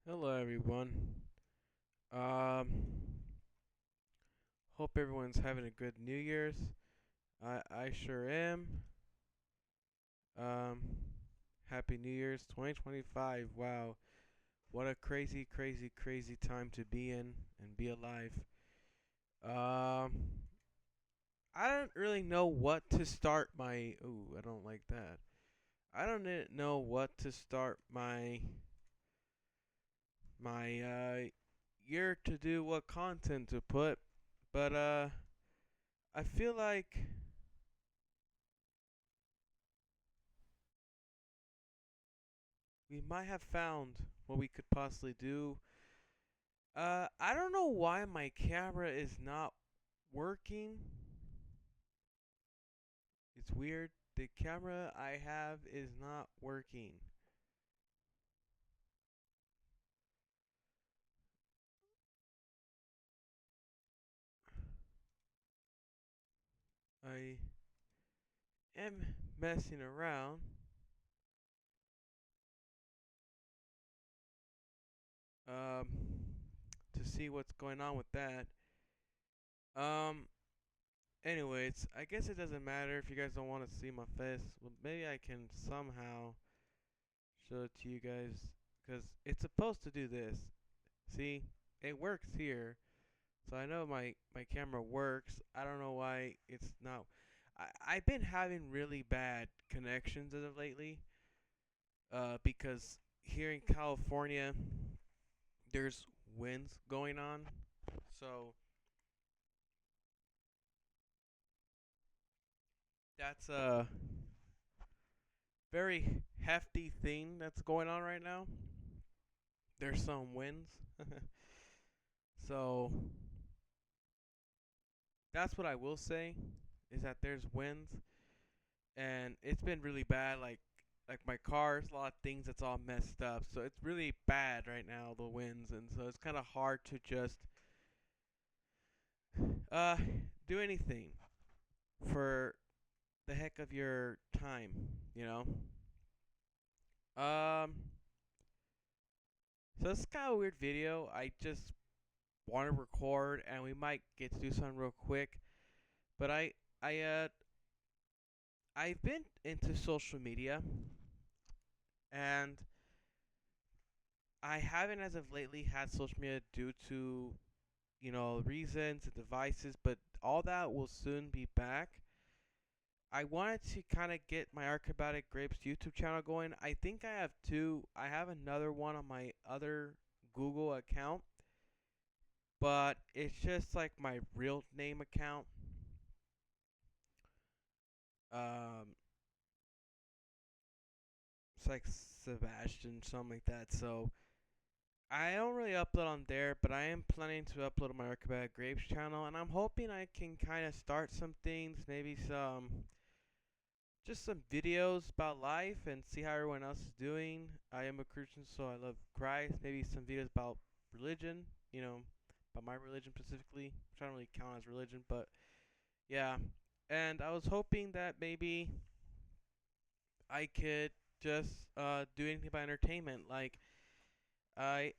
Hello, everyone. Um, Hope everyone's having a good New Year's. I sure am. Um, Happy New Year's 2025. Wow, what a crazy, crazy, crazy time to be in and be alive. Um, I don't really know what to start my. Ooh, I don't like that. I don't know what to start my year to do, what content to put, but I feel like we might have found what we could possibly do. I don't know why my camera is not working. It's weird. The camera I have is not working. I am messing around um to see what's going on with that. Um Anyways, I guess it doesn't matter if you guys don't want to see my face. Well, maybe I can somehow show it to you guys cuz it's supposed to do this. See? It works here. So I know my camera works. I don't know why it's not. I've been having really bad connections as of lately. Because here in California, there's winds going on. So that's a very hefty thing that's going on right now. There's some winds. So that's what I will say is that there's winds and it's been really bad. Like my car's a lot of things that's all messed up, so it's really bad right now, the winds, and so it's kind of hard to just uh do anything for the heck of your time, you know. Um, so it's kind of a weird video. I just want to record, and we might get to do something real quick. But I I've been into social media, and I haven't as of lately had social media due to reasons and devices, but all that will soon be back. I wanted to kind of get my Archibald Grapes YouTube channel going. I think I have two. I have another one on my other Google account, but it's just like my real name account. Um, it's like Sebastian, something like that. So I don't really upload on there, but I am planning to upload on my Archibald Grapes channel, and I'm hoping I can kind of start some things, maybe just some videos about life and see how everyone else is doing. I am a Christian, so I love Christ. Maybe some videos about religion, about my religion specifically, which I don't really count as religion, but yeah. And I was hoping that maybe I could just do anything about entertainment. Like I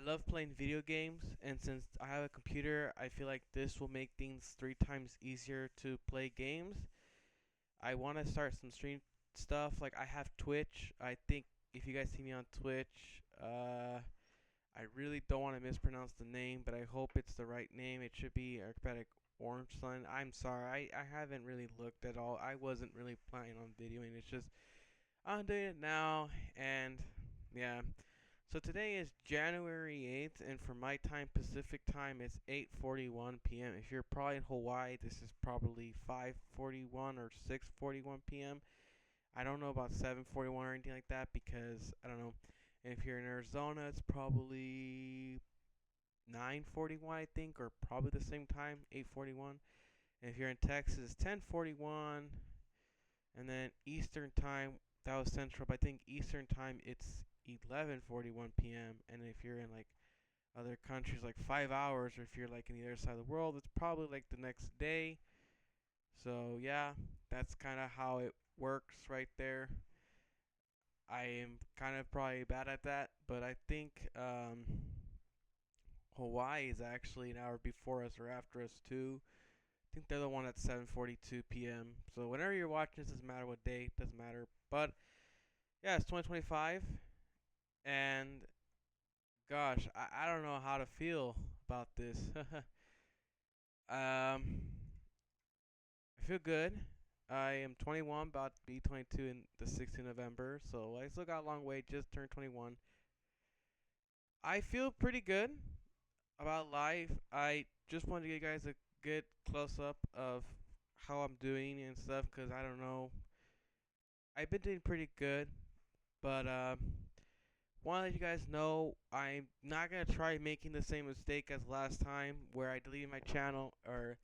love playing video games, and since I have a computer, I feel like this will make things 3 times easier to play games. I want to start some stream stuff. Like I have Twitch. I think if you guys see me on Twitch, I really don't want to mispronounce the name, but I hope it's the right name. It should be Archipelagic Orange Sun. I'm sorry, I haven't really looked at all. I wasn't really planning on videoing. It's just I'm doing it now, and yeah. So today is January 8th, and for my time, Pacific time, it's 8:41 p.m. If you're probably in Hawaii, this is probably 5:41 or 6:41 p.m. I don't know about 7:41 or anything like that because I don't know. And if you're in Arizona, it's probably 9:41, I think, or probably the same time, 8:41. And if you're in Texas, it's 10:41. And then Eastern time, that was Central, but I think Eastern time it's 11:41 p.m. And if you're in like other countries, like 5 hours, or if you're like in the other side of the world, it's probably like the next day. So yeah, that's kind of how it works right there. I am kind of probably bad at that, but I think Hawaii is actually an hour before us or after us too. I think they're the one at 7:42 p.m. So whenever you're watching this, doesn't matter what day, doesn't matter. But yeah, it's 2025, and gosh, I don't know how to feel about this. I feel good. I am 21, about to be 22 in the 16th of November, so I still got a long way. Just turned 21. I feel pretty good about life. I just wanted to give you guys a good close up of how I'm doing and stuff, because I don't know. I've been doing pretty good, but want to let you guys know I'm not gonna try making the same mistake as last time where I deleted my channel or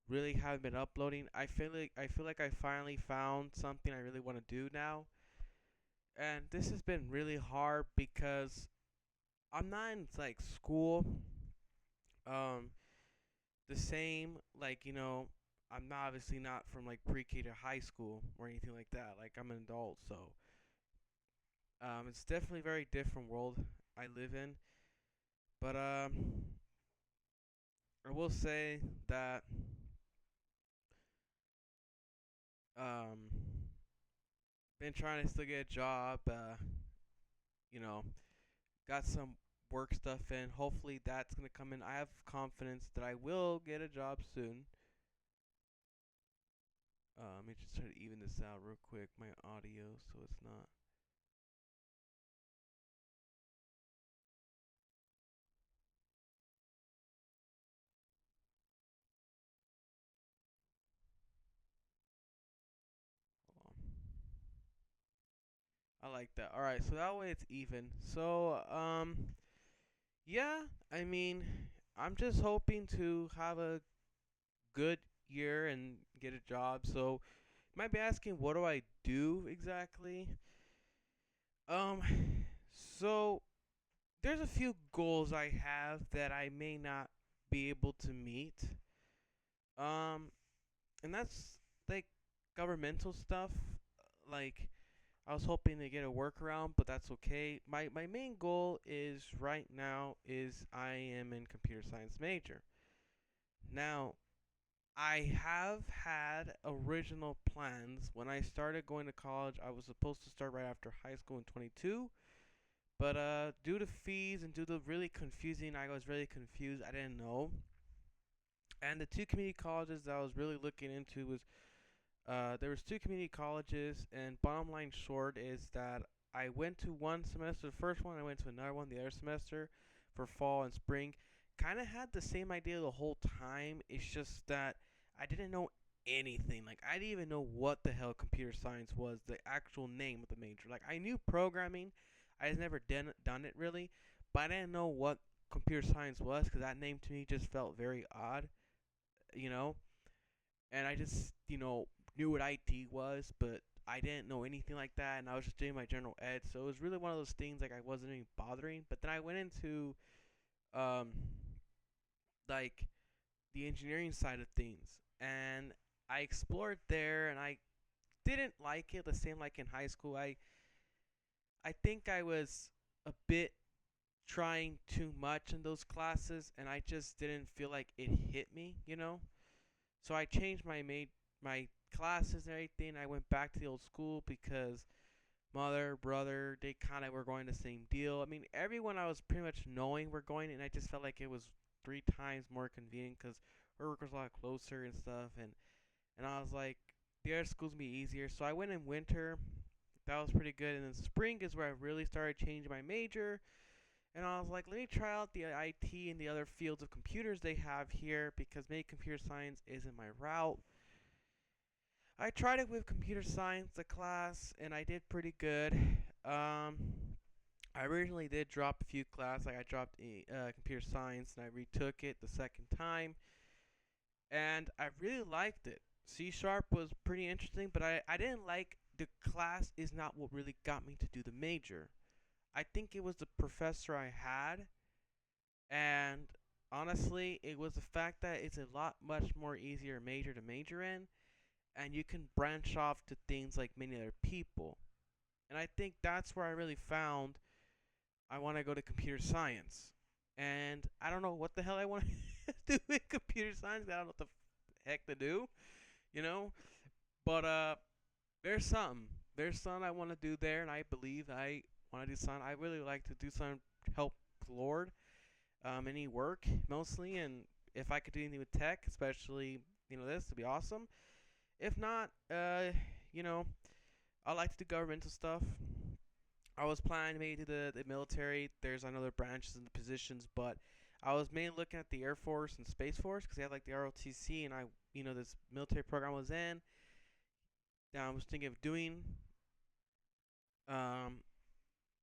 really haven't been uploading. I feel like I finally found something I really want to do now, and this has been really hard because I'm not in like school. Um, the same like I'm not obviously not from like pre-K to high school or anything like that. Like I'm an adult, so it's definitely a very different world I live in. But I will say that um, been trying to still get a job. You know, got some work stuff in. Hopefully that's gonna come in. I have confidence that I will get a job soon. Let me just try to even this out real quick. My audio, so it's not. Hold on. I like that. All right, so that way it's even. So yeah. I mean, I'm just hoping to have a good year and get a job. So you might be asking, what do I do exactly? Um, so there's a few goals I have that I may not be able to meet. Um, and that's like governmental stuff. Like I was hoping to get a workaround, but that's okay. My main goal is right now is I am in computer science major. Now, I have had original plans. When I started going to college, I was supposed to start right after high school in 22, but due to fees and due to really confusing, I was really confused. I didn't know. And the two community colleges that I was really looking into was there was two community colleges, and bottom line short is that I went to one semester, the first one, I went to another one the other semester for fall and spring. Kind of had the same idea the whole time. It's just that I didn't know anything. Like I didn't even know what the hell computer science was, the actual name of the major. Like I knew programming, I had never done it really, but I didn't know what computer science was because that name to me just felt very odd, you know and I just, knew what IT was, but I didn't know anything like that, and I was just doing my general ed, so it was really one of those things like I wasn't even bothering. But then I went into um like the engineering side of things, and I explored there, and I didn't like it the same like in high school. I think I was a bit trying too much in those classes, and I just didn't feel like it hit me. So I changed my classes and everything. I went back to the old school because mother, brother, they kind of were going the same deal. I mean, everyone I was pretty much knowing were going, and I just felt like it was 3 times more convenient because our work was a lot closer and stuff. And I was like, the other schools would be easier. So I went in winter. That was pretty good. And then spring is where I really started changing my major. And I was like, let me try out the IT and the other fields of computers they have here because maybe computer science isn't my route. I tried it with computer science, the class, and I did pretty good. Um, I originally did drop a few classes. Like I dropped computer science, and I retook it the second time, and I really liked it. C sharp was pretty interesting, but I didn't like the class. Is not what really got me to do the major. I think it was the professor I had, and honestly, it was the fact that it's a lot much more easier major to major in, and you can branch off to things like many other people. And I think that's where I really found I want to go to computer science. And I don't know what the hell I want to do in computer science. I don't know what the heck to do, you know? But there's something. There's something I want to do there, and I believe I want to do something. I really like to do something to help the Lord, any work mostly, and if I could do anything with tech, especially this, would be awesome. If not, you know, I like to do governmental stuff. I was planning to maybe do the military. There's another branches and positions, but I was mainly looking at the Air Force and Space Force because they had like the ROTC, and this military program I was in. Now I was thinking of doing. Um,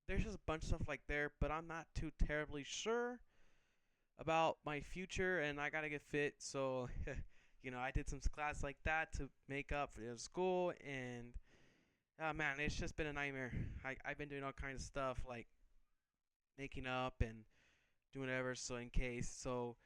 there's just a bunch of stuff like there, but I'm not too terribly sure about my future, and I gotta get fit. So, I did some class like that to make up for the school, and man, it's just been a nightmare. I've been doing all kinds of stuff like making up and doing whatever. So in case, so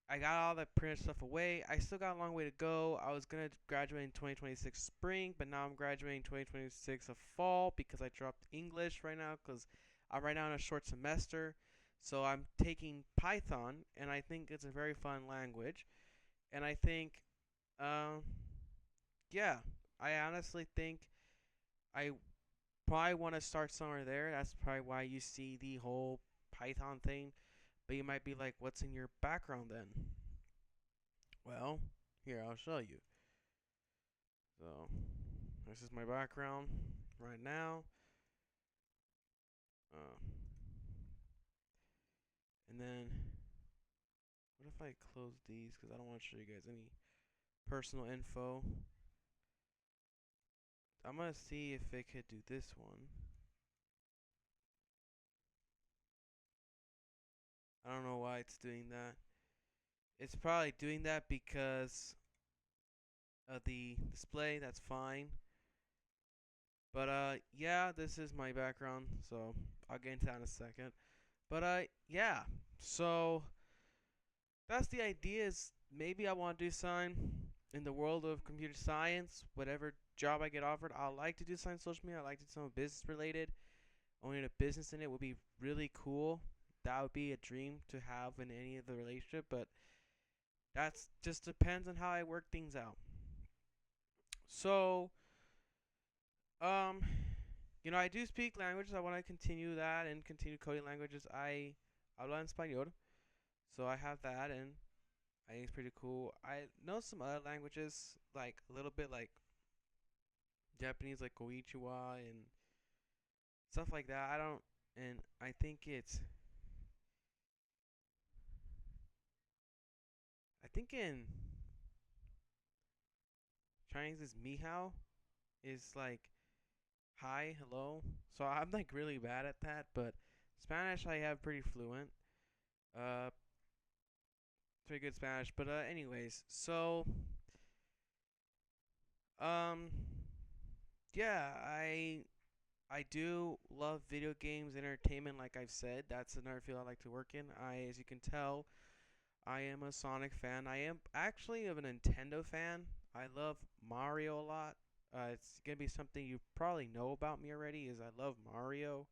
I got all that printed stuff away. I still got a long way to go. I was gonna graduate in 2026 spring, but now I'm graduating 2026 of fall because I dropped English right now because I'm right now in a short semester. So I'm taking Python, and I think it's a very fun language. And I think, um, yeah, I honestly think I probably want to start somewhere there. That's probably why you see the whole Python thing. But you might be like, what's in your background then? Well, here, I'll show you. So, this is my background right now. Uh, and then, what if I close these? Because I don't want to show you guys any personal info. I'm going to see if it could do this one. I don't know why it's doing that. It's probably doing that because of the display. That's fine. But yeah, this is my background, so I'll get into that in a second. But yeah, so that's the idea. Is maybe I want to do something in the world of computer science. Whatever job I get offered, I like to do something social media. I like to do something business related. Owning a business in it would be really cool. That would be a dream to have in any of the relationship, but that's just depends on how I work things out. So, um, I do speak languages. I want to continue that and continue coding languages. I hablo en español, so I have that, and I think it's pretty cool. I know some other languages, like a little bit like Japanese, like Koichiwa and stuff like that. And I think I think in Chinese is Ni Hao is like hi, hello. So I'm like really bad at that, but Spanish I have pretty fluent. Uh, pretty good Spanish. But anyways, so um, yeah, I do love video games, entertainment. Like I've said, that's another field I like to work in. As you can tell, I am a Sonic fan. I am actually of a Nintendo fan. I love Mario a lot. It's gonna be something you probably know about me already. Is I love Mario.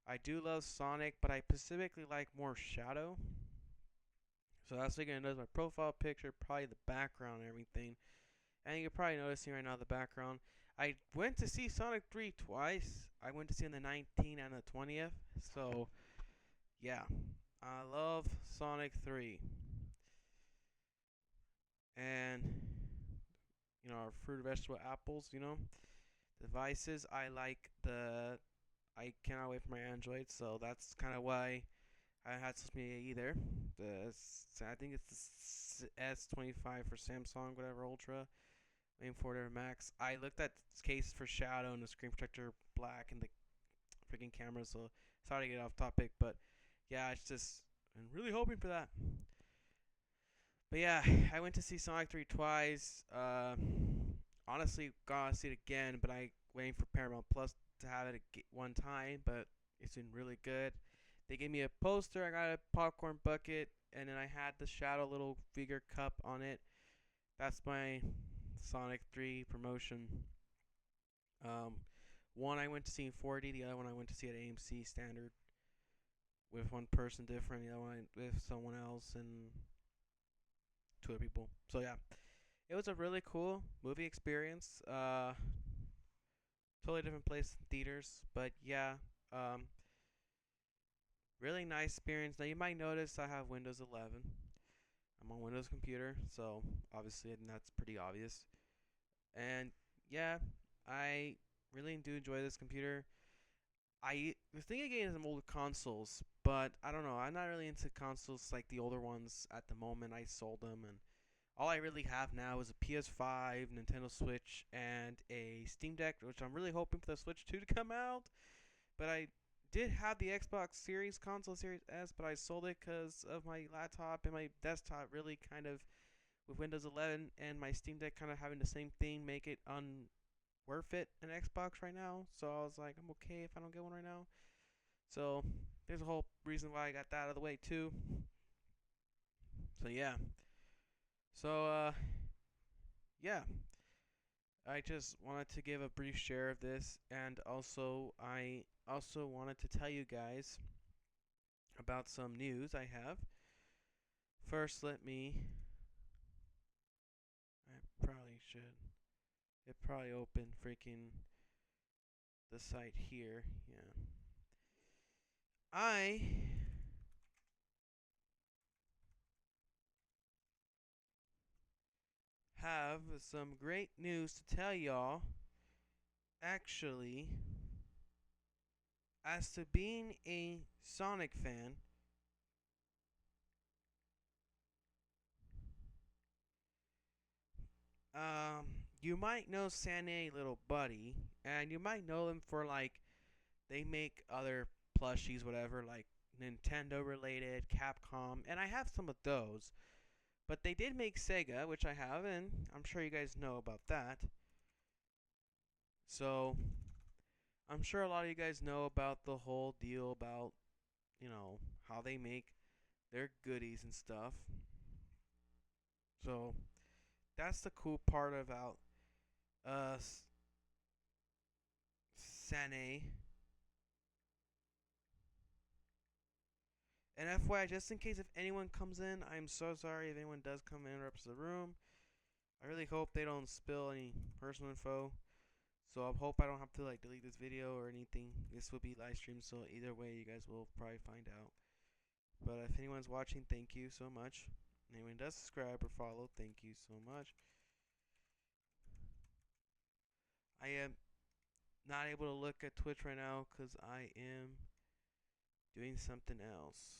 I do love Sonic, but I specifically like more Shadow. So that's what you're gonna notice my profile picture, probably the background and everything. And you're probably noticing right now the background. I went to see Sonic 3 twice. I went to see on the 19th and the 20th. So, yeah. I love Sonic 3. And, our fruit, vegetable, apples, Devices, I like I cannot wait for my Android. So that's kind of why I haven't had social media either. I think it's the S25 for Samsung, whatever, Ultra. Waiting for it Max. I looked at this case for Shadow and the screen protector black and the freaking camera, so sorry to get off topic, but yeah, it's just I'm really hoping for that. But yeah, I went to see Sonic 3 twice. Honestly, gotta see it again, but I waiting for Paramount Plus to have it one time, but it's been really good. They gave me a poster. I got a popcorn bucket, and then I had the Shadow little figure cup on it. That's my Sonic 3 promotion. Um, One I went to see in 4D, the other one I went to see at AMC Standard with one person different, the other one with someone else, and two other people. So yeah, it was a really cool movie experience. Totally different place in theaters, but yeah, um, really nice experience. Now you might notice I have Windows 11. I'm on Windows computer, so obviously and that's pretty obvious. And yeah, I really do enjoy this computer. I was thinking of getting some older consoles, but I don't know. I'm not really into consoles like the older ones at the moment. I sold them, and all I really have now is a PS5, Nintendo Switch, and a Steam Deck, which I'm really hoping for the Switch 2 to come out. But I did have the Xbox Series console, Series S, but I sold it because of my laptop and my desktop really kind of with Windows 11 and my Steam Deck kind of having the same thing make it unworth it an Xbox right now. So I was like, I'm okay if I don't get one right now. So there's a whole reason why I got that out of the way too. So yeah. So yeah. I just wanted to give a brief share of this, and also I also wanted to tell you guys about some news I have. First, let me. I probably should. It probably opened freaking the site here. Yeah. I have some great news to tell y'all. Actually, as to being a Sonic fan, you might know Sané Little Buddy, and you might know them for like they make other plushies, whatever, like Nintendo related, Capcom, and I have some of those. But they did make Sega, which I have, and I'm sure you guys know about that. So I'm sure a lot of you guys know about the whole deal about, how they make their goodies and stuff. So that's the cool part about uh Sane. And FYI, just in case if anyone comes in, I'm so sorry if anyone does come and interrupts the room. I really hope they don't spill any personal info. So I hope I don't have to like delete this video or anything. This will be live streamed, so either way you guys will probably find out. But if anyone's watching, thank you so much. Anyone does subscribe or follow, thank you so much. I am not able to look at Twitch right now because I am doing something else.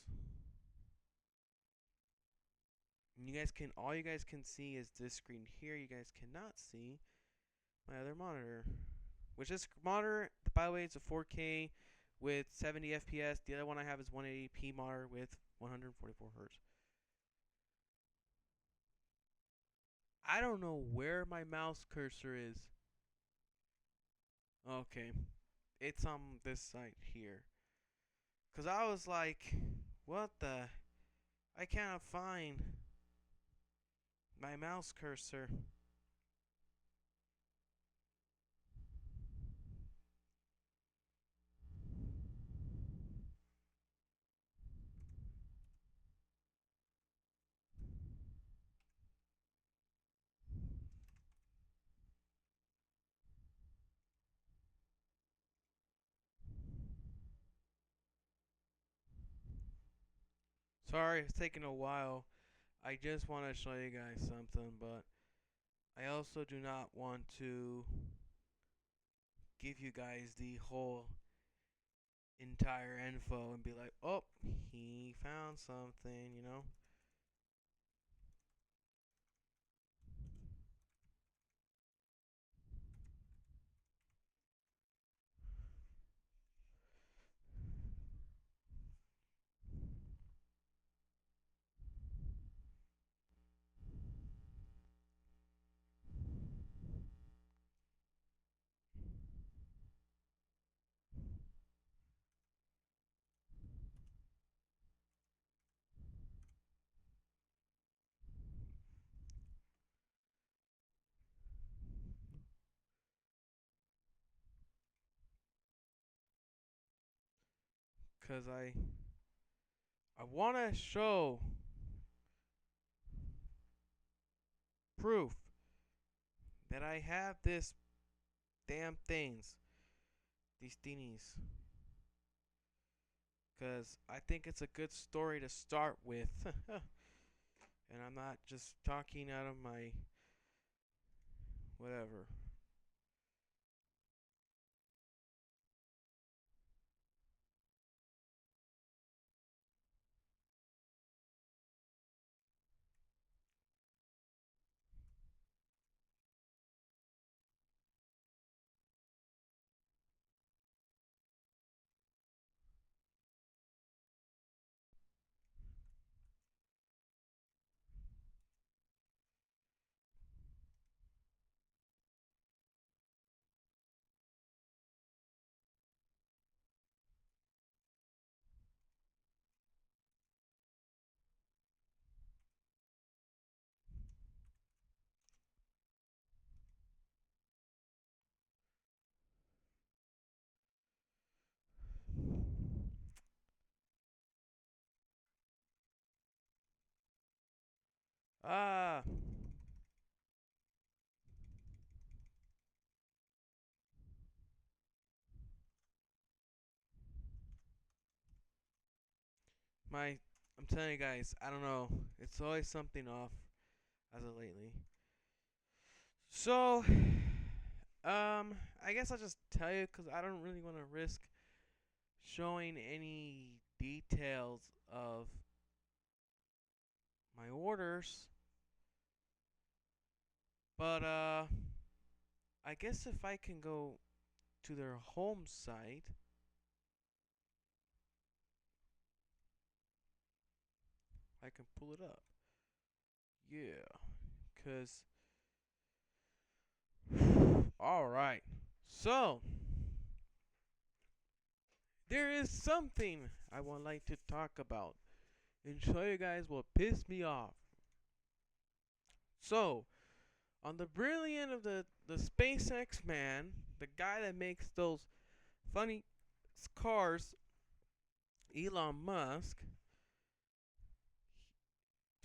And all you guys can see is this screen here. You guys cannot see my other monitor. Which this monitor, by the way, it's a 4K with 70 FPS. The other one I have is 180p monitor with 144 hertz. I don't know where my mouse cursor is. Okay. It's on this site here. Cause I was like, what the? I cannot find my mouse cursor. Sorry, it's taking a while. I just want to show you guys something, but I also do not want to give you guys the whole entire info and be like, oh, he found something. cuz I want to show proof that I have this damn these thingies, cuz I think it's a good story to start with. And I'm not just talking out of my whatever. Ah, my I'm telling you guys, I don't know. It's always something off as of lately. So, I guess I'll just tell you cuz I don't really want to risk showing any details of my orders. But I guess if I can go to their home site, I can pull it up. Yeah, cuz all right. So, there is something I would like to talk about and show you guys what pissed me off. So, on the brilliant of the SpaceX man, the guy that makes those funny cars, Elon Musk,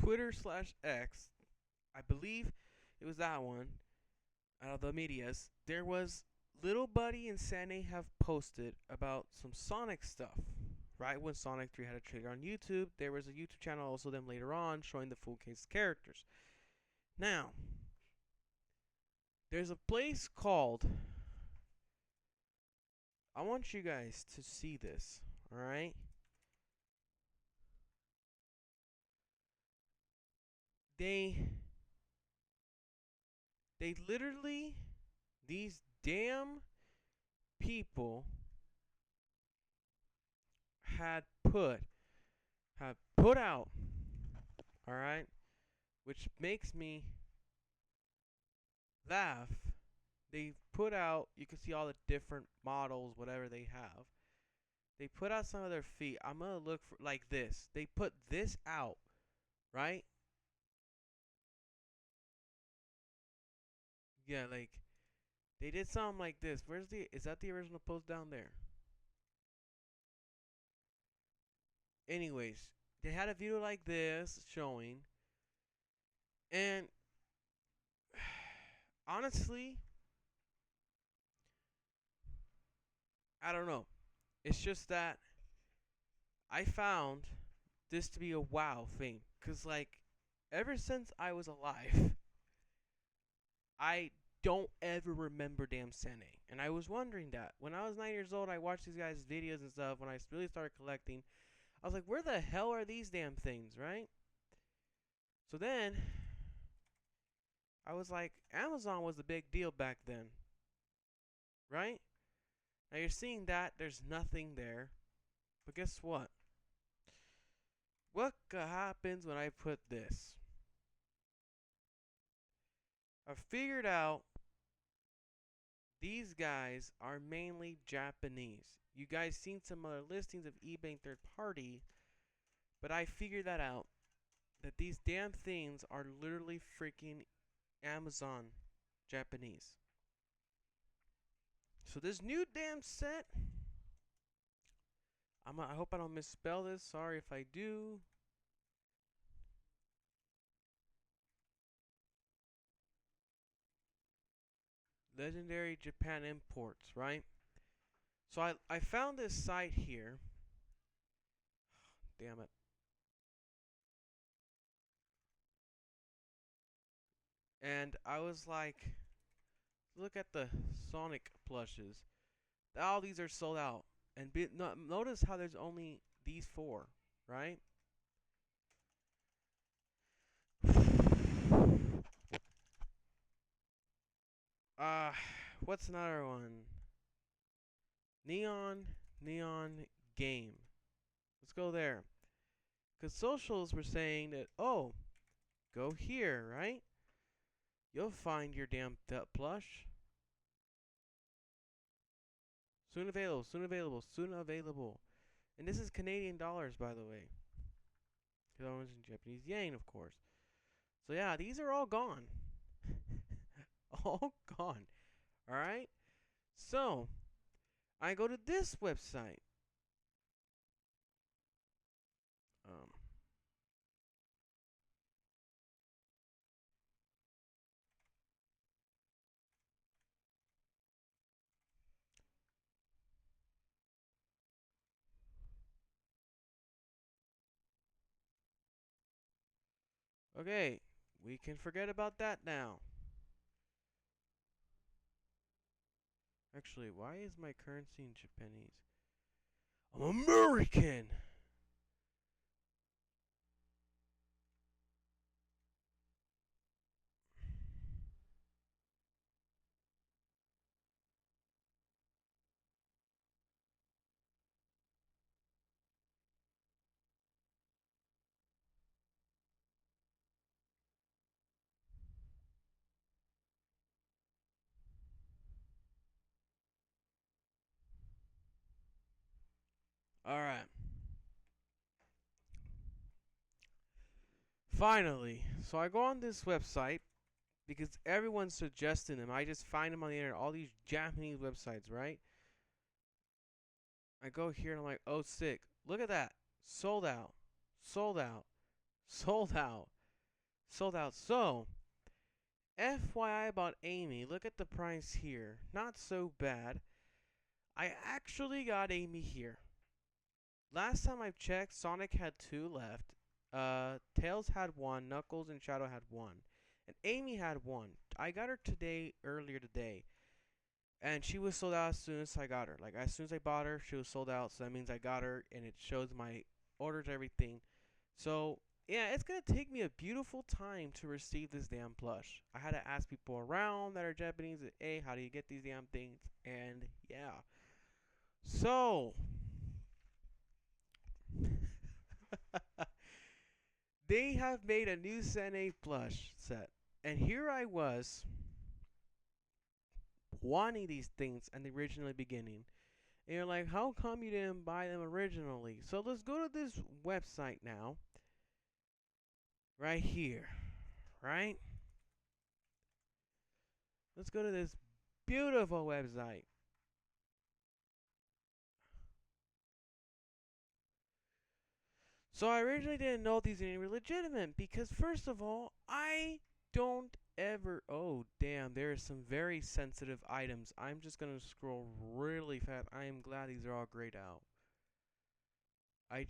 Twitter/X, I believe it was that one, out of the medias, there was Little Buddy and Sandy have posted about some Sonic stuff. Right when Sonic 3 had a trailer on YouTube, there was a YouTube channel also them later on showing the full case characters. Now, there's a place called, I want you guys to see this, alright? They literally, these damn people had put out, alright, which makes me laugh. They put out, you can see all the different models, whatever they have. They put out some of their feet. I'm gonna look for like this. They put this out, right? Yeah, like they did something like this. Is that the original post down there? Anyways, they had a video like this showing, and honestly, I don't know. It's just that I found this to be a wow thing. Cause like, ever since I was alive, I don't ever remember damn Sene. And I was wondering that. When I was 9 years old, I watched these guys' videos and stuff. When I really started collecting, I was like, where the hell are these damn things, right? So then, I was like, Amazon was the big deal back then, right? Now you're seeing that there's nothing there. But guess what? What happens when I put this? I figured out these guys are mainly Japanese. You guys seen some other listings of eBay and third party, but I figured that out. That these damn things are literally freaking Amazon Japanese. So this new damn set, I hope I don't misspell this. Sorry if I do. Legendary Japan Imports, right? So I found this site here. Damn it. And I was like, look at the Sonic plushes. All these are sold out. And notice how there's only these four, right? Uh, what's another one? Neon Game. Let's go there. Because socials were saying that, oh, go here, right? You'll find your damn plush. Soon available, soon available, soon available. And this is Canadian dollars, by the way. Because I was in Japanese yen, of course. So yeah, these are all gone. All gone. Alright? So, I go to this website. Um, okay, we can forget about that now. Actually, why is my currency in Japanese? I'm American! Alright. Finally. So I go on this website because everyone's suggesting them. I just find them on the internet. All these Japanese websites, right? I go here and I'm like, oh, sick. Look at that. Sold out. Sold out. Sold out. Sold out. So, FYI about Amy, look at the price here. Not so bad. I actually got Amy here. Last time I checked, Sonic had 2 left. Tails had 1, Knuckles and Shadow had 1. And Amy had 1. I got her earlier today. And she was sold out as soon as I got her. Like, as soon as I bought her, she was sold out. So that means I got her, and it shows my orders, everything. So, yeah, it's going to take me a beautiful time to receive this damn plush. I had to ask people around that are Japanese, hey, how do you get these damn things? And, yeah. So, they have made a new Sene plush set. And here I was wanting these things in the original beginning. And you're like, how come you didn't buy them originally? So let's go to this website now. Right here. Right? Let's go to this beautiful website. So I originally didn't know these were legitimate because first of all, I don't ever. Oh damn, there are some very sensitive items. I'm just gonna scroll really fast. I am glad these are all grayed out. I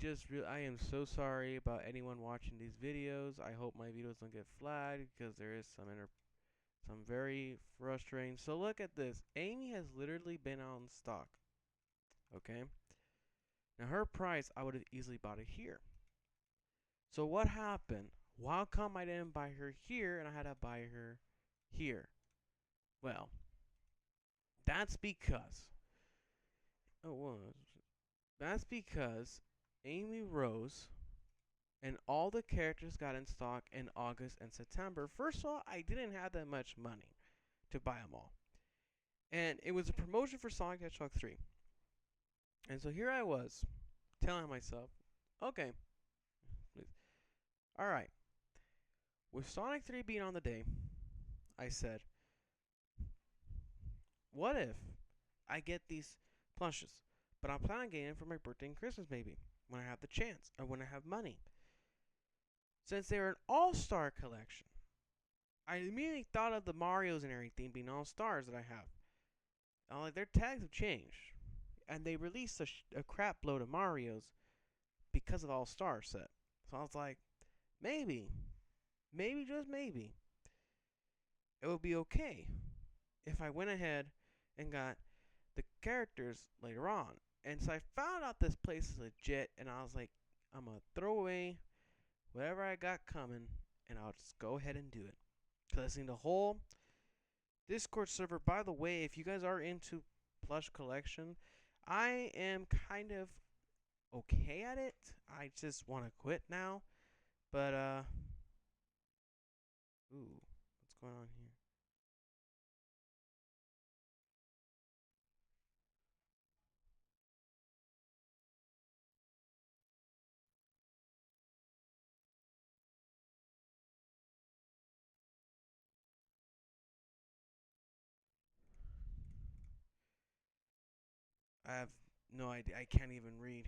am so sorry about anyone watching these videos. I hope my videos don't get flagged because there is some very frustrating. So look at this. Amy has literally been on stock. Okay. Now her price, I would have easily bought it here. So what happened? How come I didn't buy her here and I had to buy her here? Well, that's because. Oh, well, that's because Amy Rose and all the characters got in stock in August and September. First of all, I didn't have that much money to buy them all. And it was a promotion for Sonic the Hedgehog 3. And so here I was, telling myself, okay, alright, with Sonic 3 being on the day, I said, what if I get these plushes? but I'm planning on getting it for my birthday and Christmas maybe when I have the chance or when I have money. Since they're an all-star collection, I immediately thought of the Marios and everything being all-stars that I have. Like their tags have changed, and they released a crap load of Mario's because of the all-star set. So I was like, maybe, maybe just maybe, it would be okay if I went ahead and got the characters later on. And so I found out this place is legit, and I was like, I'm gonna throw away whatever I got coming, and I'll just go ahead and do it. Because I've seen the whole Discord server. By the way, if you guys are into plush collection, I am kind of okay at it. I just want to quit now. But, ooh, what's going on here? I have no idea. I can't even read.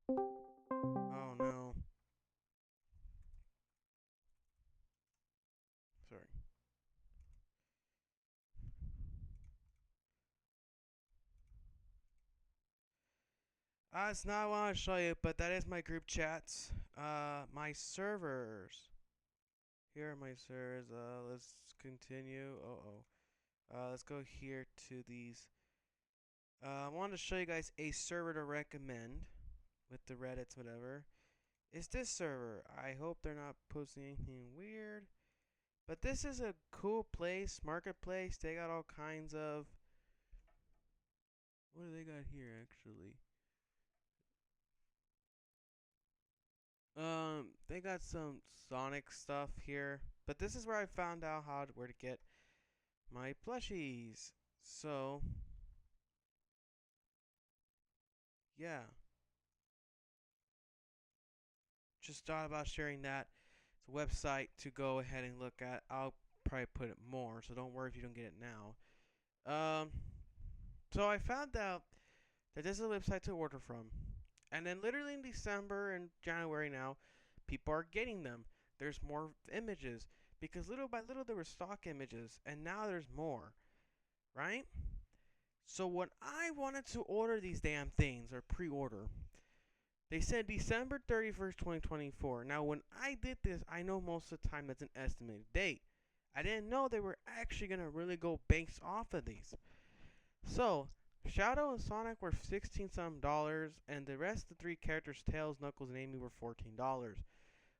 Oh no. Sorry. It's not what I want to show you, but that is my group chats. My servers. Here are my servers. Let's continue. Let's go here to these. I wanted to show you guys a server to recommend with the Reddits, whatever. It's this server. I hope they're not posting anything weird. But this is a cool place, marketplace. They got all kinds of. What do they got here, actually? They got some Sonic stuff here. But this is where I found out where to get my plushies. So, yeah. Just thought about sharing that. It's a website to go ahead and look at. I'll probably put it more, so don't worry if you don't get it now. Um, so I found out that this is a website to order from. And then literally in December and January now, people are getting them. There's more images because little by little there were stock images and now there's more, right? So when I wanted to order these damn things or pre-order, they said December 31st, 2024. Now when I did this, I know most of the time that's an estimated date. I didn't know they were actually going to really go based off of these. So, Shadow and Sonic were 16 some dollars, and the rest of the three characters, Tails, Knuckles, and Amy, were $14.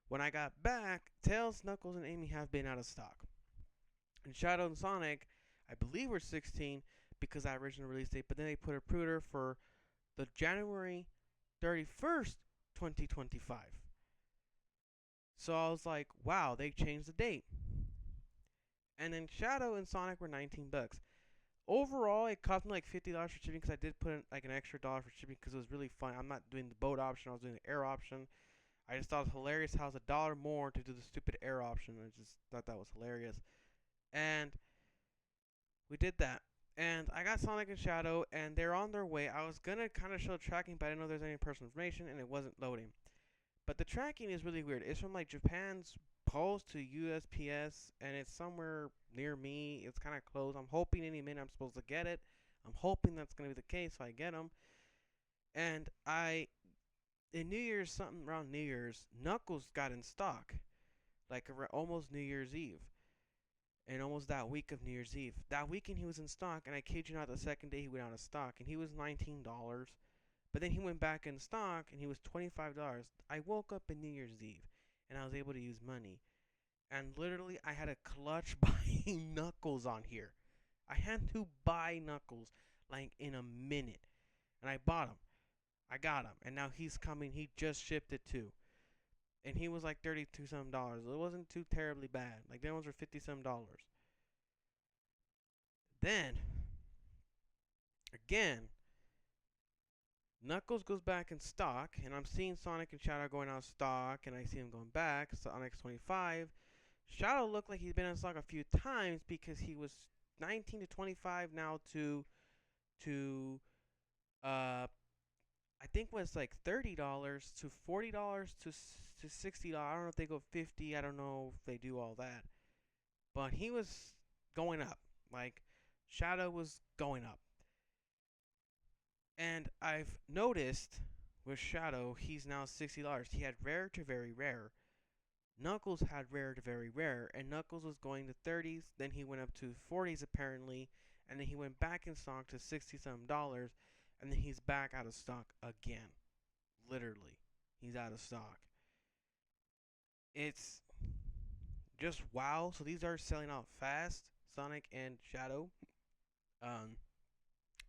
When I got back, Tails, Knuckles, and Amy have been out of stock. And Shadow and Sonic, I believe, were 16 because that original release date, but then they put a pre-order for the January 31st, 2025. So I was like, wow, they changed the date. And then Shadow and Sonic were 19 bucks. Overall, it cost me like $50 for shipping because I did put in like an extra dollar for shipping because it was really fun. I'm not doing the boat option, I was doing the air option. I just thought it was hilarious how it's $1 more to do the stupid air option. I just thought that was hilarious. And we did that. And I got Sonic and Shadow, and they're on their way. I was going to kind of show tracking, but I didn't know there's any personal information, and it wasn't loading. But the tracking is really weird. It's from like Japan's Post to USPS, and it's somewhere near me. It's kind of close. I'm hoping any minute I'm supposed to get it. I'm hoping that's going to be the case if I get them. And in New Year's, something around New Year's, Knuckles got in stock, like almost New Year's Eve. And almost that week of New Year's Eve. That weekend he was in stock, and I kid you not, the second day he went out of stock, and he was $19. But then he went back in stock, and he was $25. I woke up in New Year's Eve, and I was able to use money. And literally, I had a clutch buying Knuckles on here. I had to buy Knuckles, like, in a minute. And I bought him. I got him. And now he's coming. He just shipped it too. And he was like 32 some dollars. It wasn't too terribly bad. Like, the other ones were 50 some dollars. Then, again, Knuckles goes back in stock, and I'm seeing Sonic and Shadow going out of stock, and I see him going back. Sonic's 25. Shadow looked like he's been in stock a few times because he was 19 to 25 now to I think was like $30 to $40 to $60. I don't know if they go 50. I don't know if they do all that. But he was going up. Like Shadow was going up. And I've noticed with Shadow, he's now $60. He had rare to very rare. Knuckles had rare to very rare, and Knuckles was going to 30s, then he went up to 40s apparently, and then he went back in stock to 60 some dollars, and then he's back out of stock again. Literally, he's out of stock. It's just wow. So these are selling out fast, Sonic and Shadow. Um,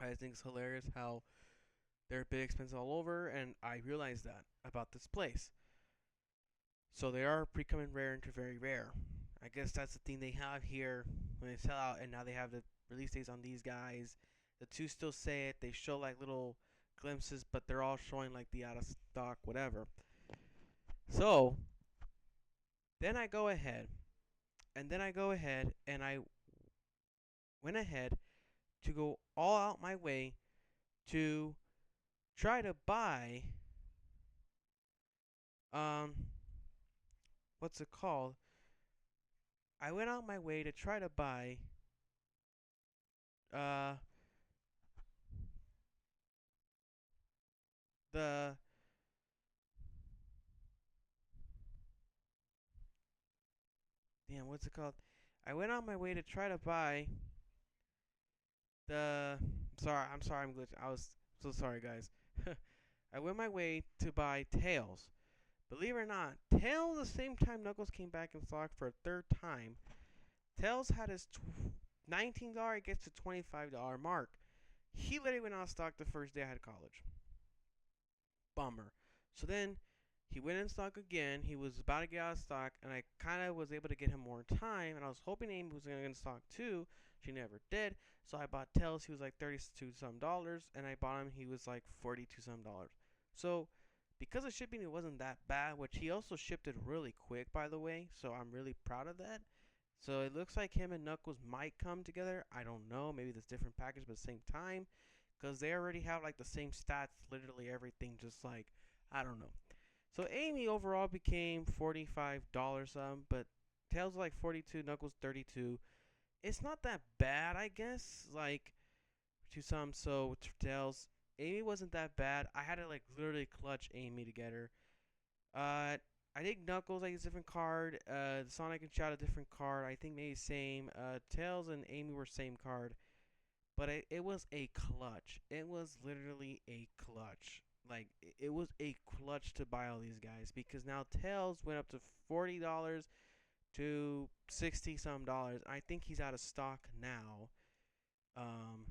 I think it's hilarious how they're a bit expensive all over, and I realized that about this place. So they are becoming rare into very rare. I guess that's the thing they have here when they sell out, and now they have the release dates on these guys. The two still say it. They show like little glimpses, but they're all showing like the out of stock, whatever. So then I go ahead, and I went ahead to go all out my way to try to buy um what's it called? I went out my way to try to buy uh the damn what's it called? I went out my way to try to buy the I'm sorry I'm glitching. I was so sorry guys. I went my way to buy Tails. Believe it or not, Tails the same time Knuckles came back in stock for a third time. Tails had his $19 gets to $25 mark. He literally went out of stock the first day I had college. Bummer. So then he went in stock again. He was about to get out of stock, and I kind of was able to get him more time. And I was hoping Amy was going to get in stock too. She never did. So I bought Tails. He was like 32 some dollars, and I bought him. He was like 42 some dollars. So because of shipping, it wasn't that bad. Which he also shipped it really quick, by the way. So I'm really proud of that. So it looks like him and Knuckles might come together. I don't know. Maybe there's different package, but at the same time, because they already have like the same stats, literally everything. Just like I don't know. So Amy overall became $45 but Tails like 42, Knuckles 32. It's not that bad, I guess. Like to some, so to Tails, Amy wasn't that bad. I had to like literally clutch Amy to get her. I think Knuckles like a different card. Sonic and Shadow different card. I think maybe same. Tails and Amy were same card. But it was a clutch. It was literally a clutch. Like it was a clutch to buy all these guys because now Tails went up to $40 to 60 some dollars. I think he's out of stock now. Um,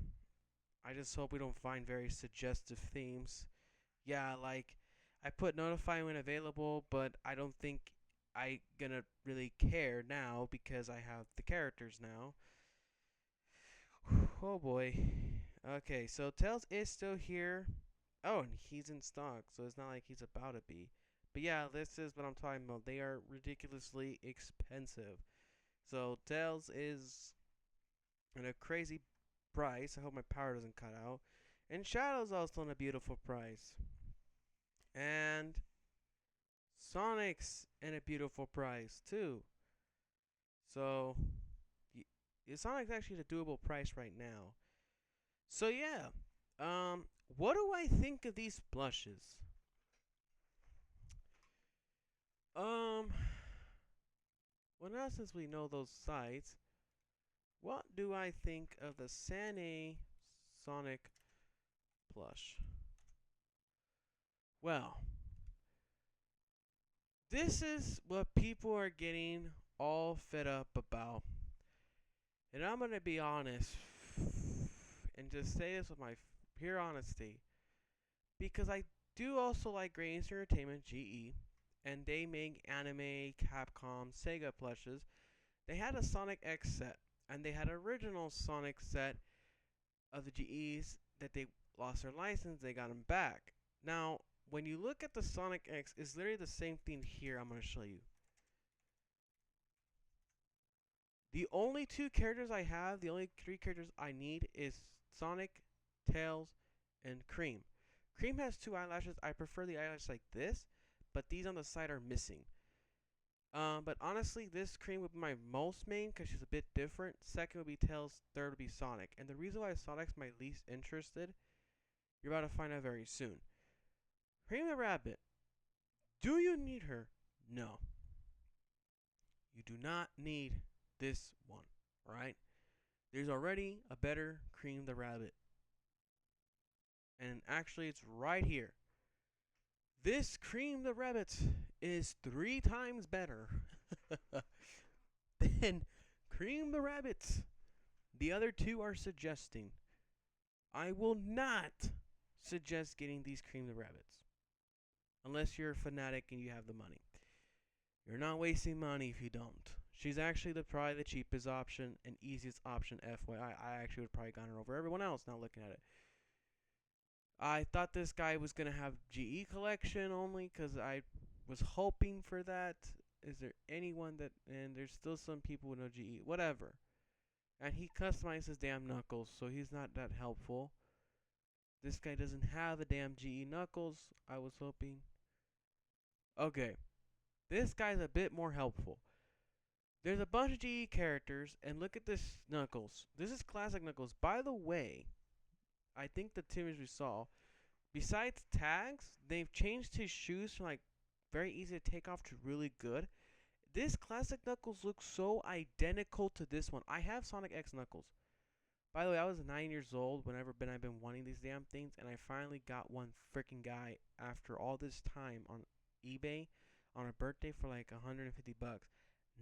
I just hope we don't find very suggestive themes. Yeah, like I put notify when available, but I don't think I gonna really care now because I have the characters now. Oh boy. Okay, so Tails is still here. Oh, and he's in stock, so it's not like he's about to be. But yeah, this is what I'm talking about. They are ridiculously expensive. So Tails is at a crazy price. I hope my power doesn't cut out. And Shadow's also in a beautiful price. And Sonic's in a beautiful price too. So Sonic's actually at a doable price right now. So yeah, what do I think of these blushes? Um, well now since we know those sites, what do I think of the Sane Sonic blush? Well, this is what people are getting all fed up about. And I'm gonna be honest and just say this with my pure honesty. Because I do also like Great Eastern Entertainment, GE, and they make anime, Capcom, Sega plushes. They had a Sonic X set, and they had an original Sonic set of the GEs that they lost their license, they got them back. Now, when you look at the Sonic X, it's literally the same thing here I'm going to show you. The only two characters I have, the only three characters I need is Sonic, Tails, and Cream. Cream has two eyelashes. I prefer the eyelashes like this, but these on the side are missing. But honestly, this Cream would be my most main because she's a bit different. Second would be Tails. Third would be Sonic. And the reason why Sonic's my least interested, you're about to find out very soon. Cream the Rabbit. Do you need her? No. You do not need this one, alright? There's already a better Cream the Rabbit. And actually, it's right here. This Cream the Rabbit is 3 times better than Cream the Rabbit. The other two are suggesting. I will not suggest getting these Cream the Rabbits. Unless you're a fanatic and you have the money. You're not wasting money if you don't. She's actually probably the cheapest option and easiest option, FYI. I actually would probably gotten her over everyone else now looking at it. I thought this guy was going to have GE collection only because I was hoping for that. Is there anyone that... And there's still some people with no GE. Whatever. And he customized his damn knuckles, so he's not that helpful. This guy doesn't have the damn GE knuckles. I was hoping. Okay. This guy's a bit more helpful. There's a bunch of GE characters, and look at this Knuckles. This is classic Knuckles. By the way, I think the image we saw, besides tags, they've changed his shoes from like very easy to take off to really good. This classic Knuckles looks so identical to this one. I have Sonic X Knuckles. By the way, I was 9 years old whenever I've been wanting these damn things, and I finally got one freaking guy after all this time on eBay on a birthday for like 150 bucks.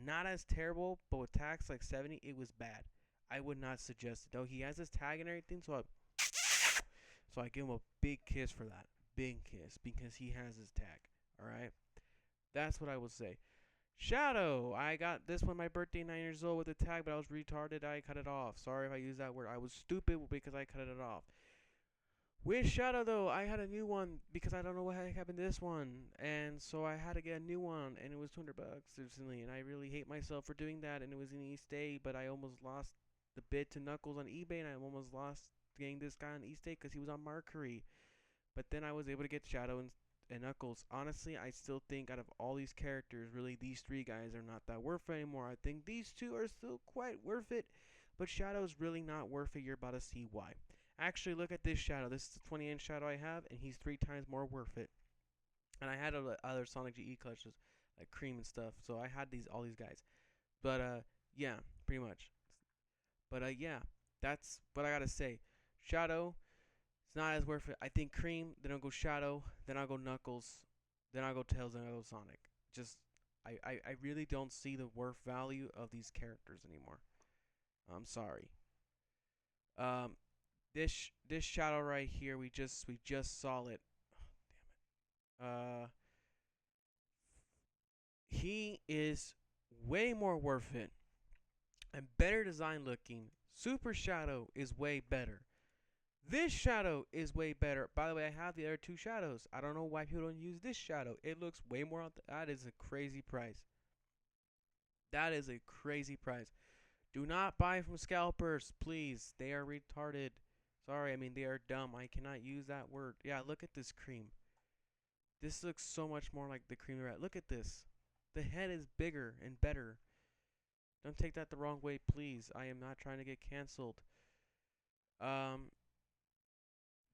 Not as terrible, but with tax like 70, it was bad. I would not suggest it though. He has his tag and everything, so I give him a big kiss for that. Big kiss because he has his tag. All right, that's what I would say. Shadow, I got this one my birthday, 9 years old with a tag, but I was retarded. I cut it off. Sorry if I use that word. I was stupid because I cut it off. With Shadow though, I had a new one because I don't know what happened to this one, and so I had to get a new one, and it was 200 bucks recently, and I really hate myself for doing that. And it was in East Day, but I almost lost the bid to Knuckles on eBay, and I almost lost getting this guy on East Day because he was on Mercury. But then I was able to get Shadow and Knuckles. Honestly, I still think out of all these characters, really these three guys are not that worth it anymore. I think these two are still quite worth it, but Shadow's really not worth it. You're about to see why. Actually, look at this Shadow. This is the 20-inch Shadow I have, and he's 3 times more worth it. And I had other Sonic GE collections, like Cream and stuff, so I had all these guys. But, yeah, pretty much. But, yeah, that's what I gotta say. Shadow, it's not as worth it. I think Cream, then I'll go Shadow, then I'll go Knuckles, then I'll go Tails, then I'll go Sonic. Just, I really don't see the worth value of these characters anymore. I'm sorry. This Shadow right here, we just saw it. Oh, damn it. He is way more worth it and better design looking. Super Shadow is way better. This Shadow is way better. By the way, I have the other 2 Shadows. I don't know why people don't use this Shadow. It looks way more. That is a crazy price. That is a crazy price. Do not buy from scalpers, please. They are retarded. Sorry, I mean, they are dumb. I cannot use that word. Yeah, look at this Cream. This looks so much more like the Cream Rat. Look at this. The head is bigger and better. Don't take that the wrong way, please. I am not trying to get canceled.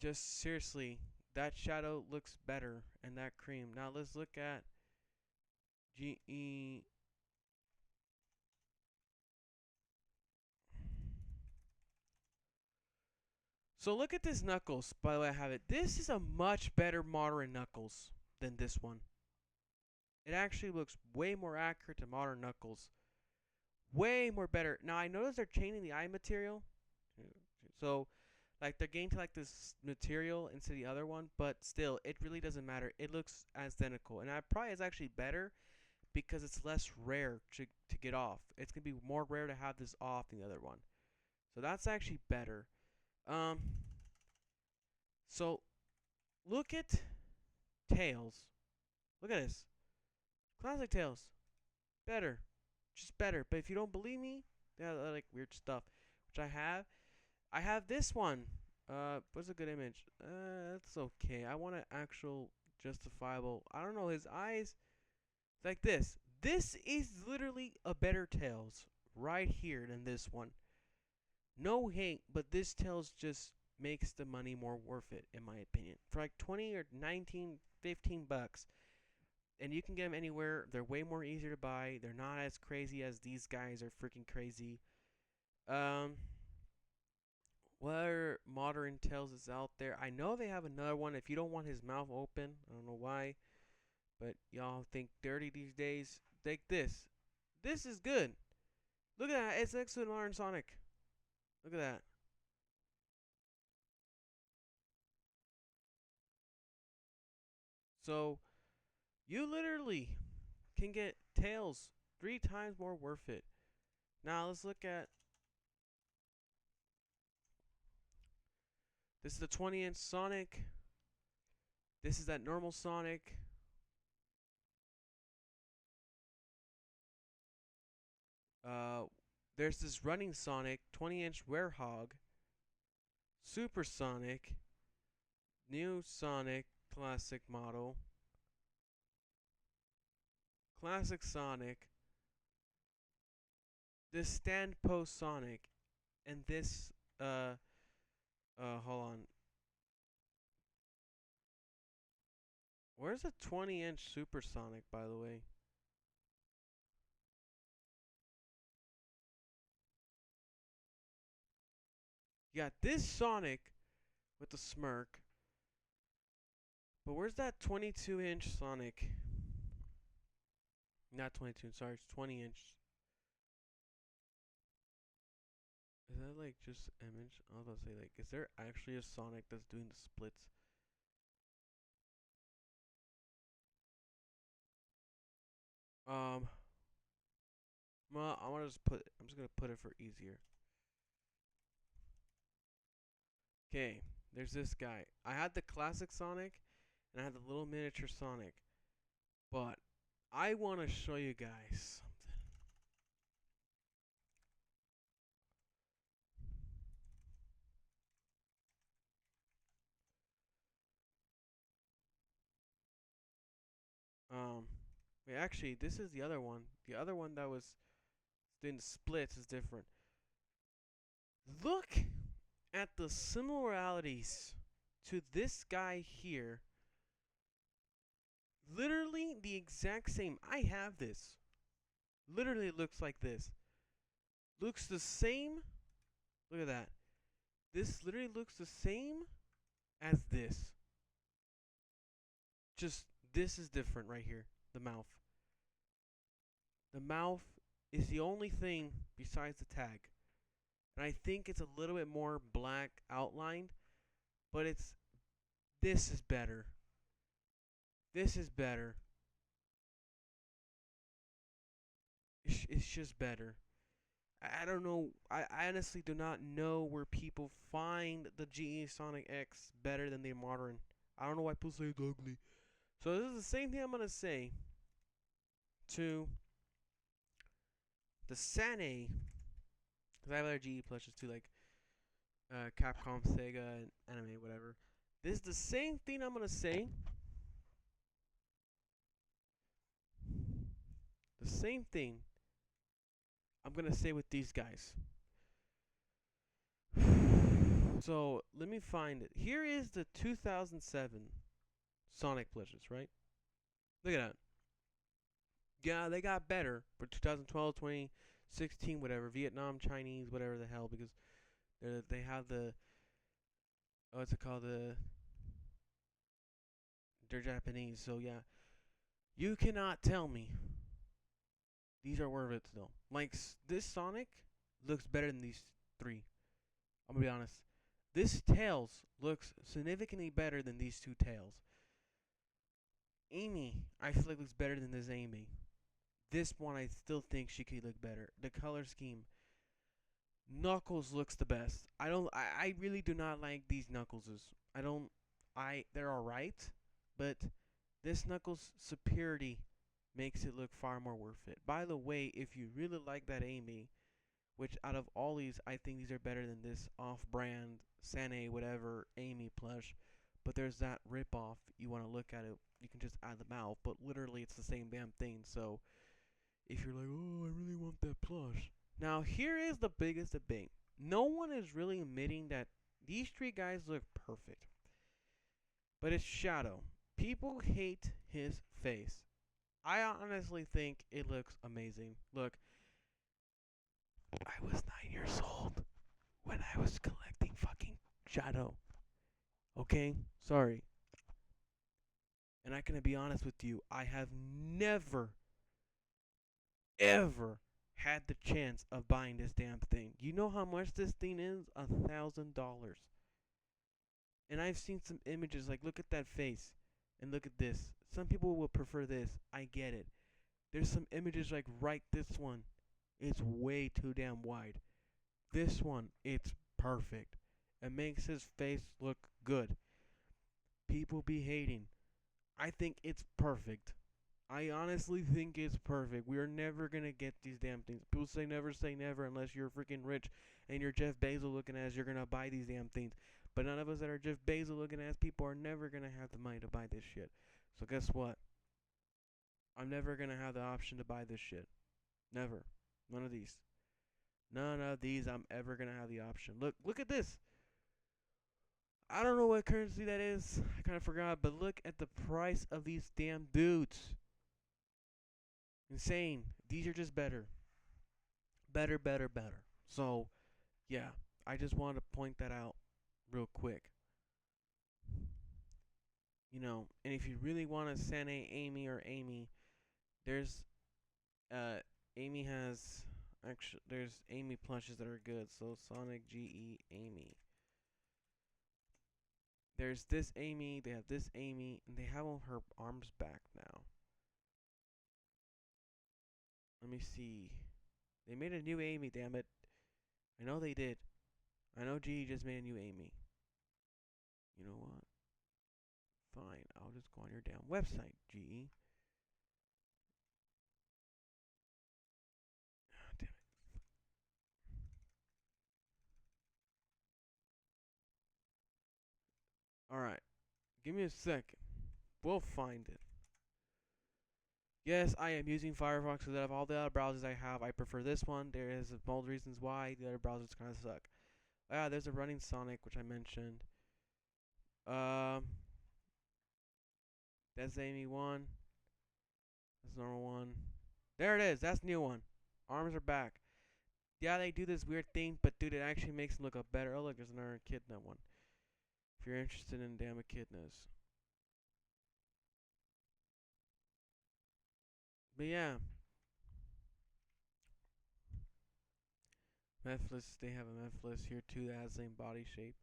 Just seriously, that Shadow looks better and that Cream. Now let's look at GE. So look at this Knuckles. By the way, I have it. This is a much better modern Knuckles than this one. It actually looks way more accurate to modern Knuckles. Way more better. Now I notice they're changing the eye material. So like they're getting to like this material instead of the other one, but still it really doesn't matter. It looks identical. And that probably is actually better because it's less rare to get off. It's gonna be more rare to have this off than the other one. So that's actually better. So look at Tails. Look at this. Classic Tails. Better. Just better. But if you don't believe me, They have like weird stuff, which I have. I have this one. What's a good image? That's okay. I want an actual justifiable. I don't know. His eyes like this. This is literally a better Tails right here than this one. No hate, but this Tails just makes the money more worth it, in my opinion. For like 20 or 19, 15 bucks, and you can get them anywhere. They're way more easier to buy. They're not as crazy as these guys are freaking crazy. Um, what other modern Tails is out there? I know they have another one. If you don't want his mouth open, I don't know why, but y'all think dirty these days. Take this. This is good. Look at that. It's next to modern Sonic. Look at that. So you literally can get Tails 3 times more worth it. Now let's look at this is the 20-inch Sonic. This is that normal Sonic. Uh, there's this running Sonic, 20-inch Werehog, Super Sonic, new Sonic, classic model, classic Sonic, this stand post Sonic, and this hold on. Where's the 20-inch Super Sonic, by the way? You got this Sonic with the smirk. But where's that 22-inch Sonic? Not 22, sorry, it's 20-inch. Is that like just image? I was about to say, like, is there actually a Sonic that's doing the splits? Um, well, I'm just gonna put it for easier. Okay, there's this guy. I had the classic Sonic, and I had the little miniature Sonic. But I want to show you guys something. Wait, actually, this is the other one. The other one that was doing the splits is different. Look at the similarities to this guy here. Literally the exact same. I have this. Literally it looks like this. Looks the same. Look at that. This literally looks the same as this. Just this is different right here. The mouth. The mouth is the only thing besides the tag. And I think it's a little bit more black outlined, but this is better. This is better. It's just better. I don't know. I honestly do not know where people find the GE Sonic X better than the modern. I don't know why people say it's ugly. So this is the same thing I'm gonna say to the Sane. Cause I have other GE plushes too, like Capcom, Sega, and anime, whatever. This is the same thing I'm gonna say. The same thing I'm gonna say with these guys. So let me find it. Here is the 2007 Sonic plushes, right? Look at that. Yeah, they got better for 2012, 2016, whatever. Vietnam, Chinese, whatever the hell, because they have the what's it called? They're Japanese, so yeah. You cannot tell me these are worth it still. Like this Sonic looks better than these three. I'm gonna be honest. This Tails looks significantly better than these two Tails. Amy, I feel like looks better than this Amy. This one, I still think she could look better. The color scheme. Knuckles looks the best. I really do not like these Knuckleses. I don't. They're alright, but this Knuckles superiority makes it look far more worth it. By the way, if you really like that Amy, Which out of all these, I think these are better than this off-brand Sane whatever Amy plush. But there's that rip-off. You want to look at it, you can just add them out. But literally, it's the same damn thing. So if you're like, oh, I really want that plush. Now here is the biggest debate. No one is really admitting that these three guys look perfect. But it's Shadow. People hate his face. I honestly think it looks amazing. Look, I was 9 years old when I was collecting fucking Shadow. Okay? Sorry. And I can be honest with you, I have never, ever had the chance of buying this damn thing. You know how much this thing is? $1,000. And I've seen some images like, look at that face and look at this. Some people will prefer this. I get it. There's some images like right this one. It's way too damn wide. This one, it's perfect. It makes his face look good. People be hating. I think it's perfect. I honestly think it's perfect. We are never gonna get these damn things. People say never unless you're freaking rich and you're Jeff Bezos looking ass, you're gonna buy these damn things. But none of us that are Jeff Bezos looking ass people are never gonna have the money to buy this shit. So guess what? I'm never gonna have the option to buy this shit. Never. None of these. None of these I'm ever gonna have the option. Look at this. I don't know what currency that is. I kind of forgot, but look at the price of these damn dudes. Insane. These are just better. Better. So, yeah, I just wanted to point that out real quick. You know, and if you really want to send Amy or Amy, there's Amy has actually there's Amy plushes that are good. So Sonic GE Amy. There's this Amy, they have this Amy, and they have all her arms back now. Let me see. They made a new Amy, damn it. I know they did. I know GE just made a new Amy. You know what? Fine, I'll just go on your damn website, GE. Oh, damn it. Alright, give me a second. We'll find it. Yes, I am using Firefox because out of all the other browsers I have, I prefer this one. There is multiple reasons why the other browsers kind of suck. There's a running Sonic, which I mentioned. That's Amy 1. That's normal 1. There it is. That's new one. Arms are back. Yeah, they do this weird thing, but dude, it actually makes them look up better. Oh, look, there's another Echidna one. If you're interested in damn Echidnas. But yeah. Mephiles, they have a Mephiles here too that has the same body shape.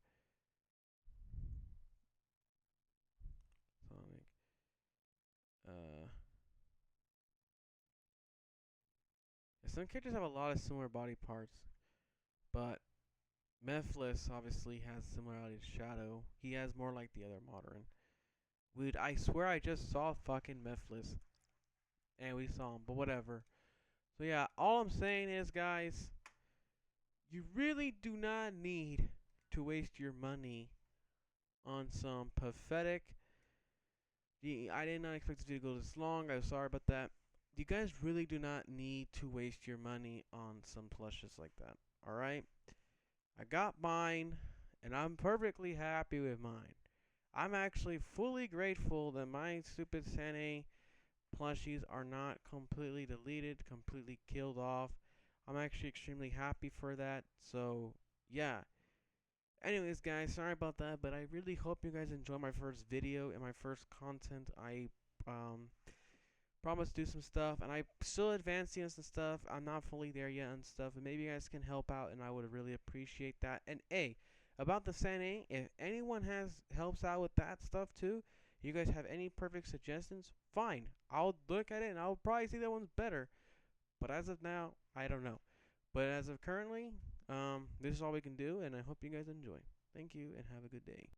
Sonic. Some characters have a lot of similar body parts, but Mephiles obviously has similarity to Shadow. He has more like the other modern. Dude, I swear I just saw fucking Mephiles. And we saw him, but whatever. So yeah, all I'm saying is, guys, you really do not need to waste your money on some pathetic. I did not expect this video to go this long. I'm sorry about that. You guys really do not need to waste your money on some plushes like that. Alright? I got mine, and I'm perfectly happy with mine. I'm actually fully grateful that my stupid Sane plushies are not completely deleted, completely killed off. I'm actually extremely happy for that. So, yeah. Anyways, guys, sorry about that, but I really hope you guys enjoy my first video and my first content. I promise to do some stuff, and I'm still advancing on some stuff. I'm not fully there yet and stuff, and maybe you guys can help out, and I would really appreciate that. And hey, about the Sane, if anyone helps out with that stuff too, you guys have any perfect suggestions, fine. I'll look at it, and I'll probably see that one's better. But as of now, I don't know. But as of currently, this is all we can do, and I hope you guys enjoy. Thank you, and have a good day.